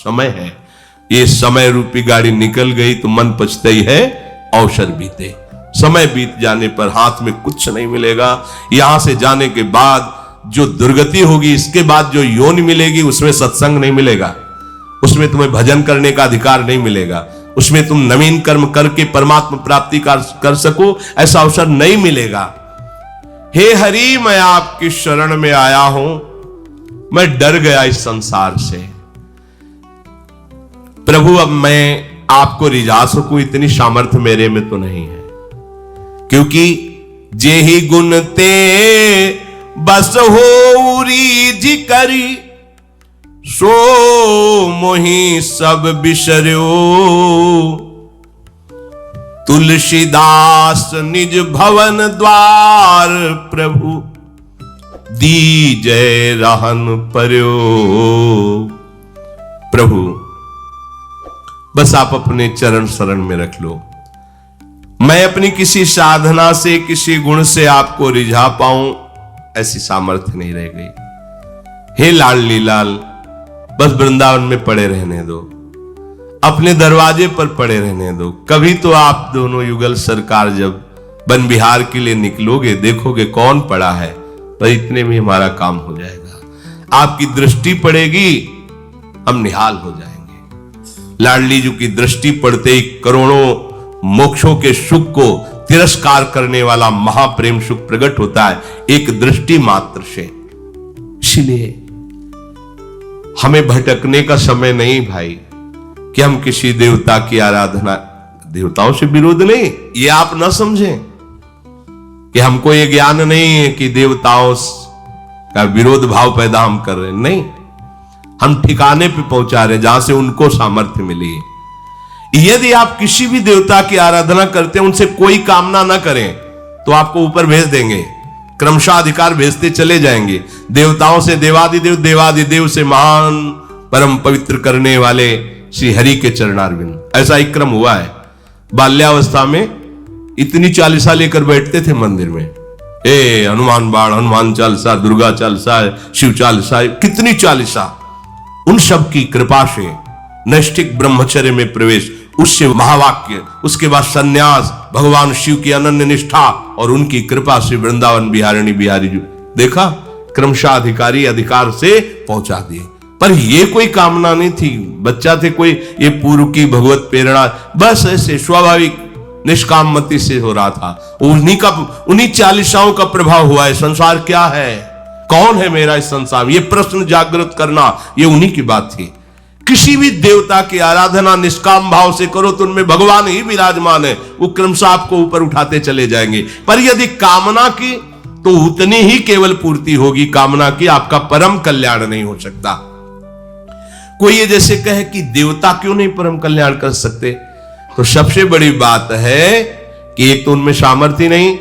समय है। ये समय रूपी गाड़ी निकल गई तो मन पछता ही है, अवसर बीते। समय बीत जाने पर हाथ में कुछ नहीं मिलेगा। यहां से जाने के बाद जो दुर्गति होगी, इसके बाद जो योनि मिलेगी, उसमें सत्संग नहीं मिलेगा, उसमें तुम्हें भजन करने का अधिकार नहीं मिलेगा, उसमें तुम नवीन कर्म करके परमात्मा प्राप्ति कर सको, ऐसा अवसर नहीं मिलेगा। हे हरि, मैं आपकी शरण में आया हूं, मैं डर गया इस संसार से। प्रभु, अब मैं आपको रिझा सकूं इतनी सामर्थ्य मेरे में तो नहीं है, क्योंकि जे ही गुण ते बस हो रीझ करी, सो मोहि सब बिसर्यो। तुलसीदास निज भवन द्वार, प्रभु दीजय रहन पर्यो। प्रभु, बस आप अपने चरण शरण में रख लो। मैं अपनी किसी साधना से, किसी गुण से आपको रिझा पाऊं, ऐसी सामर्थ्य नहीं रह गई। हे लाडली लाल, बस वृंदावन में पड़े रहने दो, अपने दरवाजे पर पड़े रहने दो। कभी तो आप दोनों युगल सरकार जब वन विहार के लिए निकलोगे, देखोगे कौन पड़ा है, पर इतने में हमारा काम हो जाएगा। आपकी दृष्टि पड़ेगी, हम निहाल हो जाएंगे। लाडली जी की दृष्टि पड़ते ही करोड़ों मोक्षों के सुख को तिरस्कार करने वाला महाप्रेम सुख प्रकट होता है, एक दृष्टि मात्र से। इसलिए हमें भटकने का समय नहीं भाई, कि हम किसी देवता की आराधना, देवताओं से विरोध नहीं, ये आप ना समझें कि हमको ये ज्ञान नहीं है कि देवताओं का विरोध भाव पैदा हम कर रहे हैं। नहीं, हम ठिकाने पे पहुंचा रहे जहां से उनको सामर्थ्य मिली है। यदि आप किसी भी देवता की आराधना करते हैं, उनसे कोई कामना ना करें, तो आपको ऊपर भेज देंगे, क्रमशः अधिकार भेजते चले जाएंगे। देवताओं से देवादिदेव, देवादिदेव से महान परम पवित्र करने वाले श्री हरि के चरणारविंद, ऐसा एक क्रम हुआ है। बाल्यावस्था में इतनी चालीसा लेकर बैठते थे मंदिर में, हनुमान बाण, हनुमान चालीसा, दुर्गा चालीसा, शिव चालीसा, कितनी चालीसा। उन सब की कृपा से नैष्ठिक ब्रह्मचर्य में प्रवेश, उससे महावाक्य, उसके बाद सन्यास, भगवान शिव की अनन्य निष्ठा और उनकी कृपा से वृंदावन बिहारिणी बिहारी जी देखा, क्रमशः अधिकारी अधिकार से पहुंचा दिए। पर ये कोई कामना नहीं थी, बच्चा थे कोई, ये पूर्व की भगवत प्रेरणा, बस ऐसे स्वाभाविक निष्काम मति से हो रहा था। उन्हीं चालीसाओं का प्रभाव हुआ है। संसार क्या है, कौन है मेरा इस संसार, ये प्रश्न जागृत करना, ये उन्हीं की बात थी। किसी भी देवता की आराधना निष्काम भाव से करो तो उनमें भगवान ही विराजमान है, वो क्रमशः आपको ऊपर उठाते चले जाएंगे। पर यदि कामना की तो उतनी ही केवल पूर्ति होगी कामना की, आपका परम कल्याण नहीं हो सकता। कोई ये जैसे कहे कि देवता क्यों नहीं परम कल्याण कर सकते, तो सबसे बड़ी बात है कि एक तो उनमें सामर्थ्य नहीं,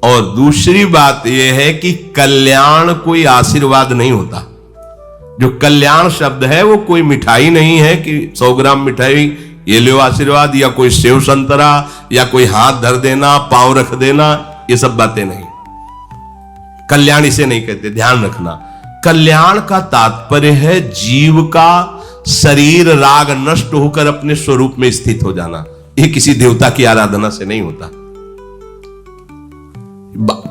और दूसरी बात यह है कि कल्याण कोई आशीर्वाद नहीं होता। जो कल्याण शब्द है वो कोई मिठाई नहीं है कि 100 ग्राम मिठाई ये लो आशीर्वाद, या कोई सेव संतरा, या कोई हाथ धर देना, पांव रख देना, ये सब बातें नहीं। कल्याण इसे नहीं कहते, ध्यान रखना। कल्याण का तात्पर्य है जीव का शरीर राग नष्ट होकर अपने स्वरूप में स्थित हो जाना। ये किसी देवता की आराधना से नहीं होता।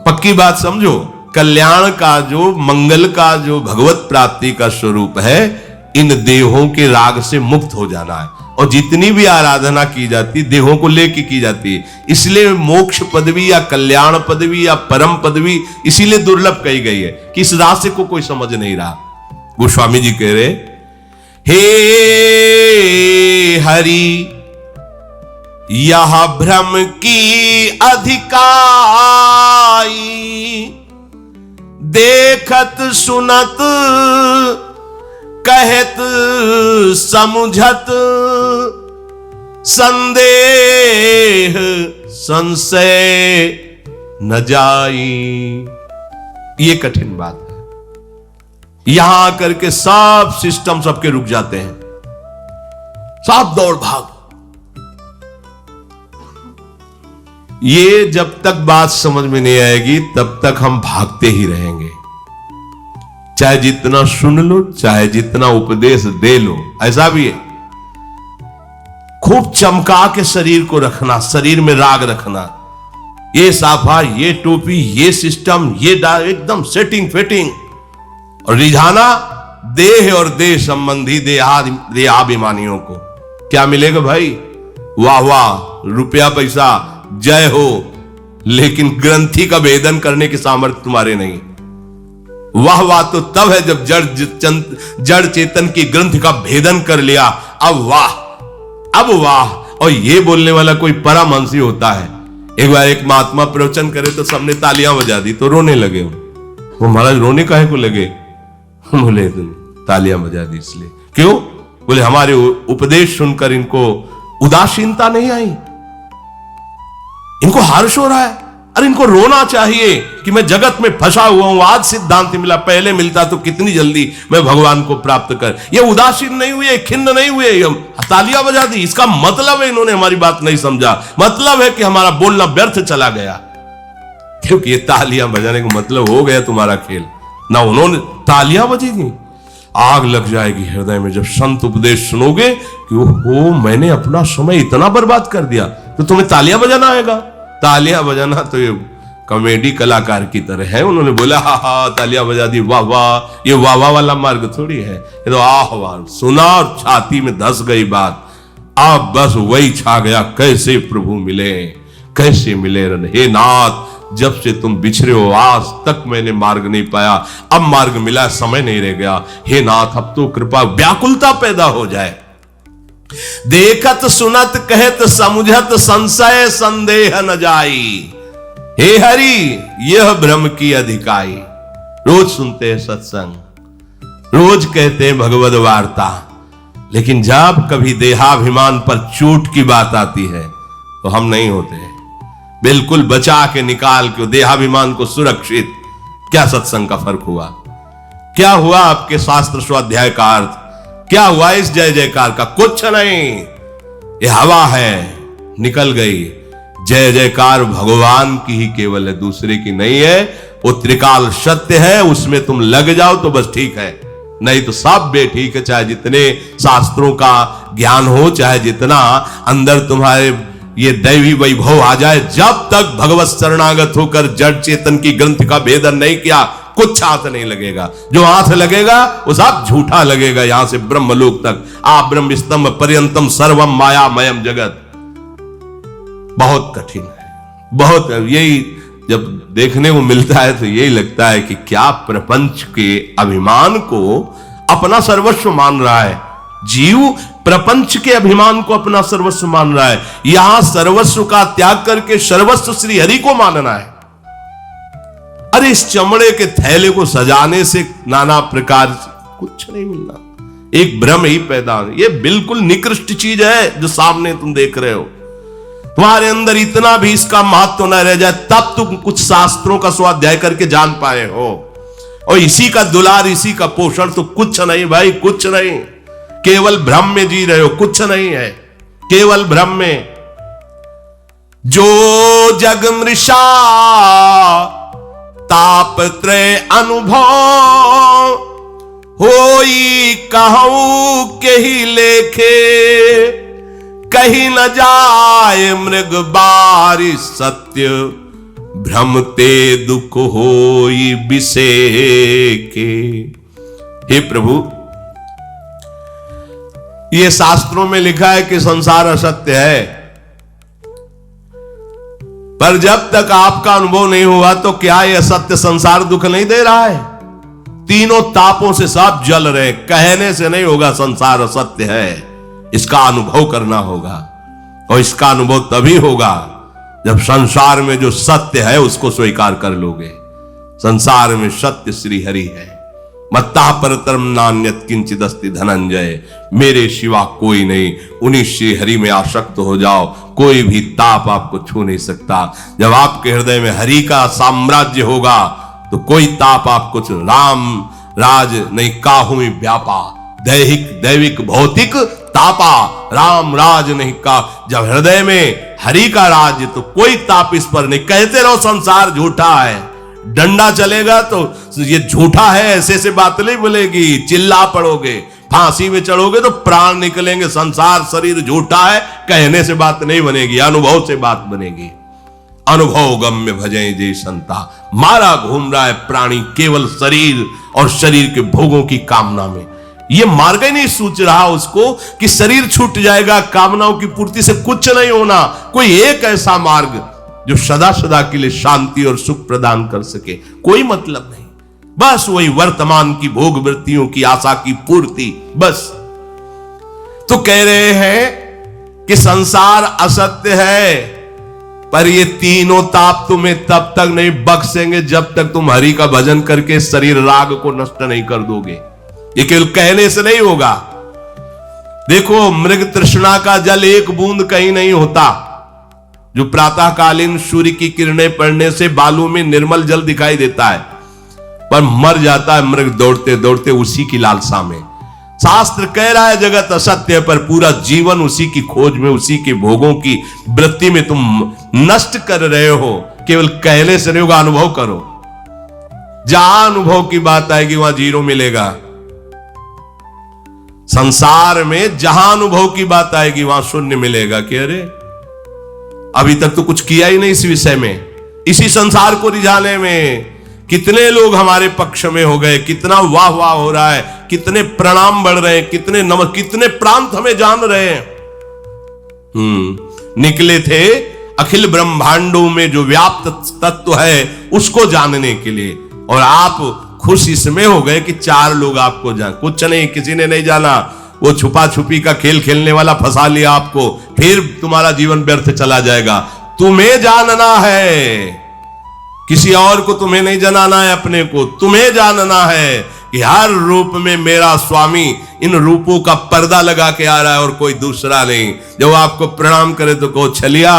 पक्की बात समझो, कल्याण का जो, मंगल का जो भगवत प्राप्ति का स्वरूप है, इन देहों के राग से मुक्त हो जाना है। और जितनी भी आराधना की जाती देहों को लेके की जाती है, इसलिए मोक्ष पदवी या कल्याण पदवी या परम पदवी इसीलिए दुर्लभ कही गई है कि इस रास्ते को कोई समझ नहीं रहा। गोस्वामी जी कह रहे, हे हरि यह भ्रम की अधिकाई, देखत सुनत कहत समुझत, संदेह संशय न जाई। ये कठिन बात है। यहां आकर के सब सिस्टम सबके रुक जाते हैं, सब दौड़ भाग। ये जब तक बात समझ में नहीं आएगी तब तक हम भागते ही रहेंगे। चाहे जितना सुन लो, चाहे जितना उपदेश दे लो, ऐसा भी है। खूब चमका के शरीर को रखना, शरीर में राग रखना, ये साफा, ये टोपी, ये सिस्टम, ये एकदम सेटिंग फिटिंग, और रिझाना देह और देह संबंधी देहाभिमानियों को। क्या मिलेगा भाई? वाह वाह, रुपया पैसा, जय हो, लेकिन ग्रंथि का भेदन करने की सामर्थ्य तुम्हारे नहीं। वाह वाह तो तब है जब जड़ चेतन की ग्रंथि का भेदन कर लिया। अब वाह, अब वाह। और ये बोलने वाला कोई परमहंसी होता है। एक बार एक महात्मा प्रवचन करे तो सबने तालियां बजा दी, तो रोने लगे। वो महाराज रोने काहे को लगे? बोले तालियां बजा दी इसलिए। क्यों? बोले हमारे उपदेश सुनकर इनको उदासीनता नहीं आई, इनको हर्ष हो रहा है। अरे इनको रोना चाहिए कि मैं जगत में फंसा हुआ हूं, आज सिद्धांत मिला, पहले मिलता तो कितनी जल्दी मैं भगवान को प्राप्त कर। ये उदासीन नहीं हुए, खिन्न नहीं हुए, तालियां बजा दी। इसका मतलब है इन्होंने हमारी बात नहीं समझा, मतलब है कि हमारा बोलना व्यर्थ चला गया। क्योंकि ये तालियां बजाने का मतलब हो गया तुम्हारा खेल ना। उन्होंने तालियां बजेगी, आग लग जाएगी हृदय में जब संत उपदेश सुनोगे कि ओहो मैंने अपना समय इतना बर्बाद कर दिया, तो तुम्हें तालियां बजाना आएगा। तालियां बजाना तो ये कॉमेडी कलाकार की तरह है। उन्होंने बोला हा हा तालियां बजा दी, वाह वाह। ये वाह वाह वाला मार्ग थोड़ी है, ये तो आह वाह सुना और छाती में धस गई बात। अब बस वही छा गया, कैसे प्रभु मिले, कैसे मिले। हे नाथ, जब से तुम बिछड़े हो आज तक मैंने मार्ग नहीं पाया, अब मार्ग मिला, समय नहीं रह गया। हे नाथ, अब तो कृपा, व्याकुलता पैदा हो जाए। देखत सुनत कहत समुझत संशय संदेह न जाई। हे हरि, यह ब्रह्म की अधिकाई। रोज सुनते हैं सत्संग, रोज कहते हैं भगवद वार्ता, लेकिन जब कभी देहाभिमान पर चोट की बात आती है तो हम नहीं होते। बिल्कुल बचा के निकाल के देहाभिमान को सुरक्षित। क्या सत्संग का फर्क हुआ? क्या हुआ आपके शास्त्र स्वाध्याय का अर्थ? क्या हुआ इस जय जयकार का? कुछ नहीं, ये हवा है, निकल गई। जय जयकार भगवान की ही केवल है, दूसरे की नहीं है। वो त्रिकाल सत्य है, उसमें तुम लग जाओ तो बस ठीक है, नहीं तो सब बेठीक है। चाहे जितने शास्त्रों का ज्ञान हो, चाहे जितना अंदर तुम्हारे ये दैवी वैभव आ जाए, जब तक भगवत शरणागत होकर जड़ चेतन की ग्रंथ का भेदन नहीं किया, कुछ हाथ नहीं लगेगा। जो हाथ लगेगा वो सब झूठा लगेगा। यहां से ब्रह्मलोक तक, आप ब्रह्म स्तंभ पर्यंतम सर्वम मायामयम जगत, बहुत कठिन है, बहुत। यही जब देखने को मिलता है तो यही लगता है कि क्या प्रपंच के अभिमान को अपना सर्वस्व मान रहा है जीव। प्रपंच के अभिमान को अपना सर्वस्व मान रहा है। यहां सर्वस्व का त्याग करके सर्वस्व श्री हरि को मानना है। अरे इस चमड़े के थैले को सजाने से नाना प्रकार कुछ नहीं मिलना, एक भ्रम ही पैदा। ये बिल्कुल निकृष्ट चीज है जो सामने तुम देख रहे हो। तुम्हारे अंदर इतना भी इसका महत्व न रह जाए, तब तुम कुछ शास्त्रों का स्वाध्याय करके जान पाए हो। और इसी का दुलार, इसी का पोषण, तो कुछ नहीं भाई, कुछ नहीं। केवल भ्रम में जी रहे हो, कुछ नहीं है, केवल भ्रम में। जो जग मृषा ताप त्रय अनुभव होई कहूं के ही लेखे, कहीं न जाए मृग बारी सत्य भ्रमते दुख होई बिसेके। हे प्रभु, ये शास्त्रों में लिखा है कि संसार असत्य है, पर जब तक आपका अनुभव नहीं हुआ तो क्या यह सत्य संसार दुख नहीं दे रहा है? तीनों तापों से सब जल रहे, कहने से नहीं होगा संसार असत्य है, इसका अनुभव करना होगा। और इसका अनुभव तभी होगा जब संसार में जो सत्य है उसको स्वीकार कर लोगे। संसार में सत्य श्री हरि है। मत्ता परतरम नान्यत किंचित अस्ति धनंजय, मेरे सिवा कोई नहीं। उन्हीं श्री हरि में आसक्त हो जाओ, कोई भी ताप आपको छू नहीं सकता। जब आपके हृदय में हरि का साम्राज्य होगा तो कोई ताप आपको राम राज नहीं काहू व्यापा, दैहिक दैविक भौतिक तापा, राम राज नहीं का। जब हृदय में हरि का राज तो कोई ताप इस पर नहीं। कहते रहो संसार झूठा है, डंडा चलेगा तो ये झूठा है ऐसे से बात नहीं बोलेगी, चिल्ला पड़ोगे, फांसी में चढ़ोगे तो प्राण निकलेंगे। संसार शरीर झूठा है कहने से बात नहीं बनेगी, अनुभव से बात बनेगी। अनुभव गम्य भजै जे संता। मारा घूम रहा है प्राणी केवल शरीर और शरीर के भोगों की कामना में। ये मार्ग ही नहीं सूझ रहा उसको कि शरीर छूट जाएगा, कामनाओं की पूर्ति से कुछ नहीं होना। कोई एक ऐसा मार्ग जो सदा सदा के लिए शांति और सुख प्रदान कर सके, कोई मतलब नहीं। बस वही वर्तमान की भोग वृत्तियों की आशा की पूर्ति, बस। तो कह रहे हैं कि संसार असत्य है, पर ये तीनों ताप तुम्हें तब तक नहीं बख्शेंगे जब तक तुम हरि का भजन करके शरीर राग को नष्ट नहीं कर दोगे। ये केवल कहने से नहीं होगा। देखो, मृग तृष्णा का जल एक बूंद कहीं नहीं होता। जो प्रातःकालीन सूर्य की किरणें पड़ने से बालू में निर्मल जल दिखाई देता है, पर मर जाता है मृग दौड़ते दौड़ते उसी की लालसा में। शास्त्र कह रहा है जगत असत्य है, पर पूरा जीवन उसी की खोज में, उसी के भोगों की वृत्ति में तुम नष्ट कर रहे हो। केवल कहने से नहीं होगा, अनुभव करो। जहां अनुभव की बात आएगी वहां जीरो मिलेगा। संसार में जहां अनुभव की बात आएगी वहां शून्य मिलेगा। कि अरे अभी तक तो कुछ किया ही नहीं इस विषय में, इसी संसार को रिझाने में कितने लोग हमारे पक्ष में हो गए, कितना वाह वाह हो रहा है, कितने प्रणाम बढ़ रहे हैं, कितने प्रांत हमें जान रहे हैं। निकले थे अखिल ब्रह्मांडों में जो व्याप्त तत्व है उसको जानने के लिए, और आप खुश इसमें हो गए कि 4 लोग आपको जान। कुछ नहीं, किसी ने नहीं जाना। वो छुपा छुपी का खेल खेलने वाला फंसा लिया आपको, फिर तुम्हारा जीवन व्यर्थ चला जाएगा। तुम्हें जानना है, किसी और को तुम्हें नहीं जनाना है, अपने को तुम्हें जानना है कि हर रूप में मेरा स्वामी इन रूपों का पर्दा लगा के आ रहा है और कोई दूसरा नहीं। जब आपको प्रणाम करे तो कहो छलिया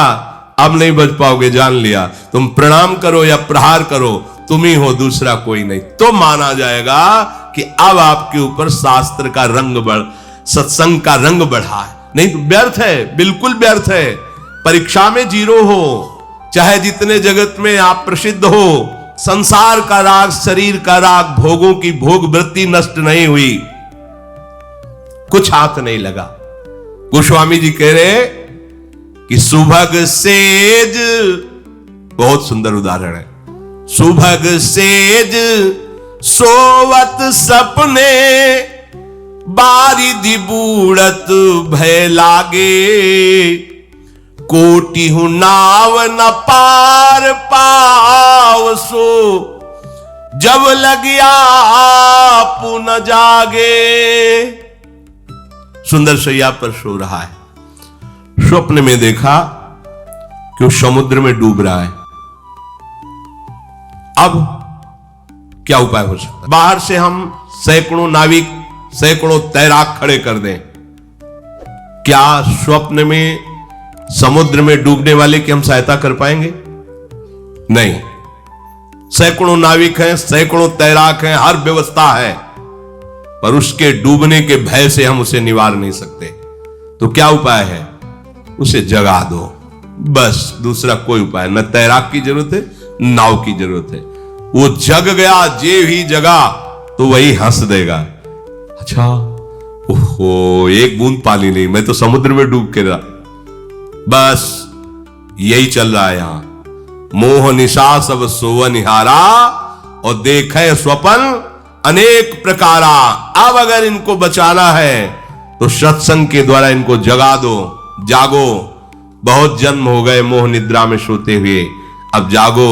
अब नहीं बच पाओगे, जान लिया। तुम प्रणाम करो या प्रहार करो, तुम ही हो, दूसरा कोई नहीं। तो माना जाएगा कि अब आपके ऊपर शास्त्र का रंग सत्संग का रंग बढ़ा है। नहीं तो व्यर्थ है, बिल्कुल व्यर्थ है। परीक्षा में जीरो हो, चाहे जितने जगत में आप प्रसिद्ध हो, संसार का राग, शरीर का राग, भोगों की भोग वृत्ति नष्ट नहीं हुई, कुछ हाथ नहीं लगा। गोस्वामी जी कह रहे कि सुभग सेज, बहुत सुंदर उदाहरण है। सुभग सेज सोवत सपने, बारिधि बूढ़त भय लागे, कोटि हूं नाव न पार पाव सो, जब लगिया पुन जागे। सुंदर शैया पर सो रहा है, स्वप्न में देखा कि वो समुद्र में डूब रहा है। अब क्या उपाय हो सकता है? बाहर से हम सैकड़ों नाविक, सैकड़ों तैराक खड़े कर दें, क्या स्वप्न में समुद्र में डूबने वाले की हम सहायता कर पाएंगे? नहीं। सैकड़ों नाविक हैं, सैकड़ों तैराक हैं, हर व्यवस्था है, पर उसके डूबने के भय से हम उसे निवार नहीं सकते। तो क्या उपाय है? उसे जगा दो, बस। दूसरा कोई उपाय न। तैराक की जरूरत है, नाव की जरूरत है। वो जग गया, जे ही जगा तो वही हंस देगा। अच्छा, ओहो, एक बूंद पानी नहीं, मैं तो समुद्र में डूब के रहा। बस यही चल रहा है यहां। मोह निशा सब सोव निहारा, और देखे स्वप्न अनेक प्रकारा। अब अगर इनको बचाना है तो सत्संग के द्वारा इनको जगा दो, जागो। बहुत जन्म हो गए मोह निद्रा में सोते हुए, अब जागो,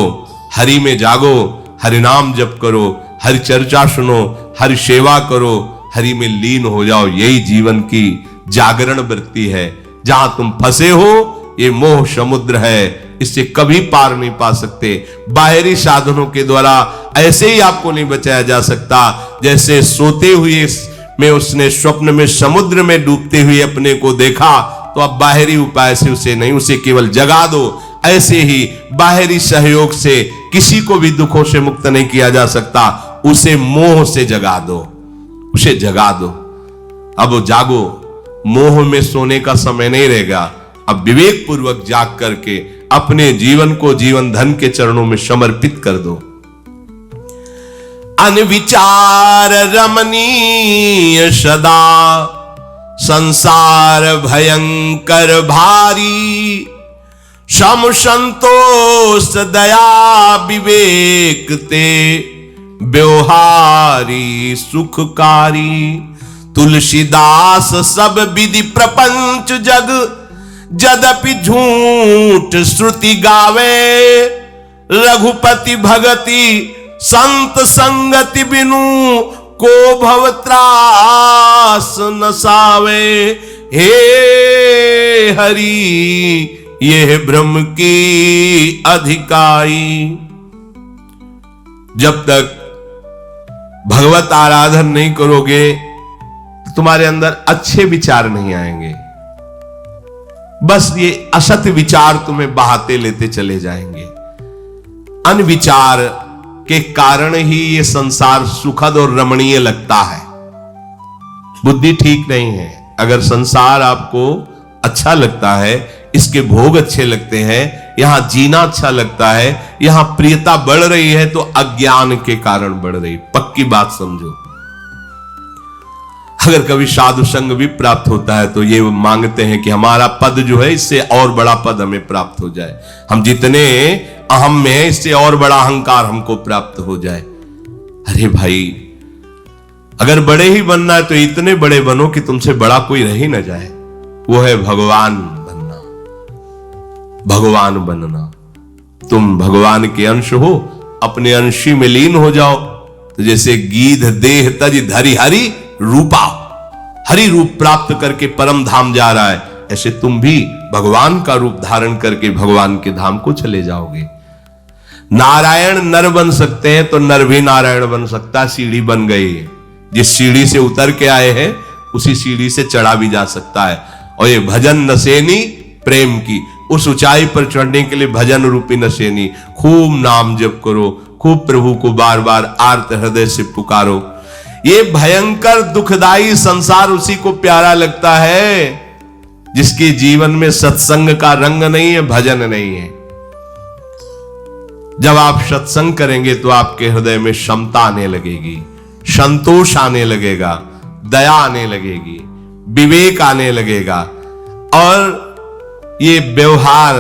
हरि में जागो, हरि नाम जप करो, हरि चर्चा सुनो, हरि सेवा करो, हरि में लीन हो जाओ। यही जीवन की जागरण वृत्ति है। जहां तुम फंसे हो ये मोह समुद्र है, इससे कभी पार नहीं पा सकते। बाहरी साधनों के द्वारा ऐसे ही आपको नहीं बचाया जा सकता। जैसे सोते हुए में उसने स्वप्न में समुद्र में डूबते हुए अपने को देखा, तो अब बाहरी उपाय से उसे नहीं, उसे केवल जगा दो। ऐसे ही बाहरी सहयोग से किसी को भी दुखों से मुक्त नहीं किया जा सकता। उसे मोह से जगा दो, उसे जगा दो। अब जागो, मोह में सोने का समय नहीं रहेगा। अब विवेक पूर्वक जाग करके अपने जीवन को जीवन धन के चरणों में समर्पित कर दो। अनविचार रमणीय सदा, संसार भयंकर भारी, सम संतोष दया विवेक ते, व्यवहारी सुखकारी। तुलसीदास सब विधि प्रपंच जग, यद्यपि झूठ श्रुति गावे। रघुपति भगति संत संगति बिनु, को भव त्रास नसावे। हे हरि ये ब्रह्म की अधिकाई। जब तक भगवत आराधन नहीं करोगे तो तुम्हारे अंदर अच्छे विचार नहीं आएंगे, बस ये असत विचार तुम्हें बहाते लेते चले जाएंगे। अनविचार के कारण ही ये संसार सुखद और रमणीय लगता है। बुद्धि ठीक नहीं है। अगर संसार आपको अच्छा लगता है, इसके भोग अच्छे लगते हैं, यहां जीना अच्छा लगता है, यहां प्रियता बढ़ रही है, तो अज्ञान के कारण बढ़ रही। पक्की बात समझो। अगर कभी साधु संग भी प्राप्त होता है तो ये मांगते हैं कि हमारा पद जो है इससे और बड़ा पद हमें प्राप्त हो जाए, हम जितने अहम में है इससे और बड़ा अहंकार हमको प्राप्त हो जाए। अरे भाई, अगर बड़े ही बनना है तो इतने बड़े बनो कि तुमसे बड़ा कोई रह ही ना जाए। वो है भगवान बनना, भगवान बनना। तुम भगवान के अंश हो, अपने अंशी में लीन हो जाओ। तो जैसे गीध देह तज धरि हरि रूपा, हरि रूप प्राप्त करके परम धाम जा रहा है, ऐसे तुम भी भगवान का रूप धारण करके भगवान के धाम को चले जाओगे। नारायण नर बन सकते हैं तो नर भी नारायण बन सकता है। सीढ़ी बन गई है, जिस सीढ़ी से उतर के आए हैं उसी सीढ़ी से चढ़ा भी जा सकता है। और ये भजन नसेनी प्रेम की, उस ऊंचाई पर चढ़ने के लिए भजन रूपी नसेनी, खूब नाम जप करो, खूब प्रभु को बार बार आर्त हृदय से पुकारो। ये भयंकर दुखदाई संसार उसी को प्यारा लगता है जिसके जीवन में सत्संग का रंग नहीं है, भजन नहीं है। जब आप सत्संग करेंगे तो आपके हृदय में क्षमता आने लगेगी, संतोष आने लगेगा, दया आने लगेगी, विवेक आने लगेगा, और ये व्यवहार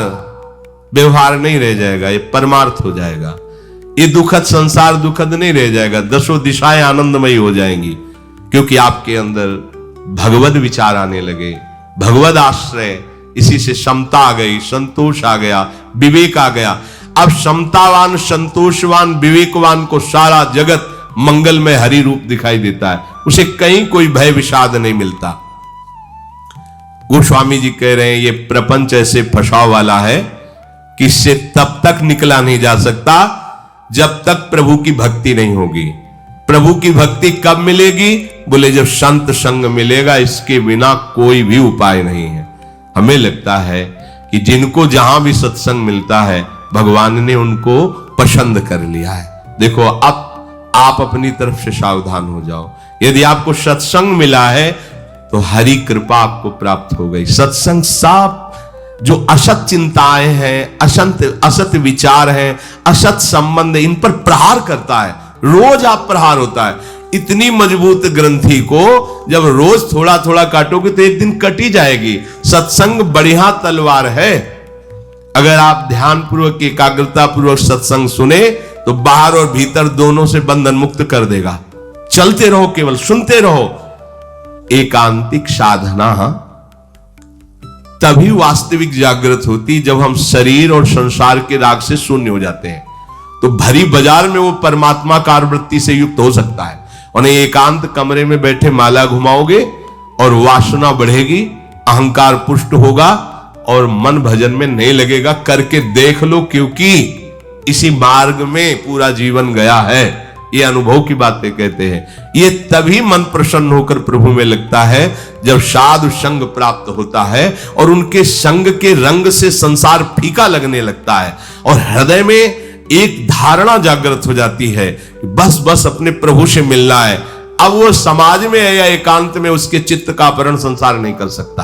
नहीं रह जाएगा, ये परमार्थ हो जाएगा। ये दुखद संसार दुखद नहीं रह जाएगा, दसों दिशाएं आनंदमयी हो जाएंगी, क्योंकि आपके अंदर भगवद विचार आने लगे, भगवद आश्रय। इसी से क्षमता आ गई, संतोष आ गया, विवेक आ गया। अब क्षमतावान, संतोषवान, विवेकवान को सारा जगत मंगलमय हरि रूप दिखाई देता है, उसे कहीं कोई भय विषाद नहीं मिलता। गोस्वामी जी कह रहे हैं ये प्रपंच ऐसे फंसाव वाला है कि इससे तब तक निकला नहीं जा सकता जब तक प्रभु की भक्ति नहीं होगी। प्रभु की भक्ति कब मिलेगी? बोले जब संत संग मिलेगा, इसके बिना कोई भी उपाय नहीं है। हमें लगता है कि जिनको जहां भी सत्संग मिलता है भगवान ने उनको पसंद कर लिया है। देखो, अब आप अपनी तरफ से सावधान हो जाओ। यदि आपको सत्संग मिला है तो हरि कृपा आपको प्राप्त हो गई। सत्संग सब जो असत चिंताएं हैं, असत विचार हैं, असत संबंध, इन पर प्रहार करता है। रोज आप प्रहार होता है। इतनी मजबूत ग्रंथि को जब रोज थोड़ा थोड़ा काटोगे तो एक दिन कटी जाएगी। सत्संग बढ़िया तलवार है। अगर आप ध्यान पूर्वक, एकाग्रता पूर्वक सत्संग सुने तो बाहर और भीतर दोनों से बंधन मुक्त कर देगा। चलते रहो, केवल सुनते रहो। एकांतिक साधना तभी वास्तविक जागृत होती जब हम शरीर और संसार के राग से शून्य हो जाते हैं। तो भरी बाजार में वो परमात्मा कार वृत्ति से युक्त हो सकता है। उन्हें एकांत कमरे में बैठे माला घुमाओगे और वासना बढ़ेगी, अहंकार पुष्ट होगा और मन भजन में नहीं लगेगा। करके देख लो, क्योंकि इसी मार्ग में पूरा जीवन गया है। ये अनुभव की बातें कहते हैं। ये तभी मन प्रसन्न होकर प्रभु में लगता है जब साधु संग प्राप्त होता है और उनके संग के रंग से संसार फीका लगने लगता है और हृदय में एक धारणा जागृत हो जाती है, बस अपने प्रभु से मिलना है। अब वो समाज में है या एकांत में, उसके चित्त का अपहरण संसार नहीं कर सकता।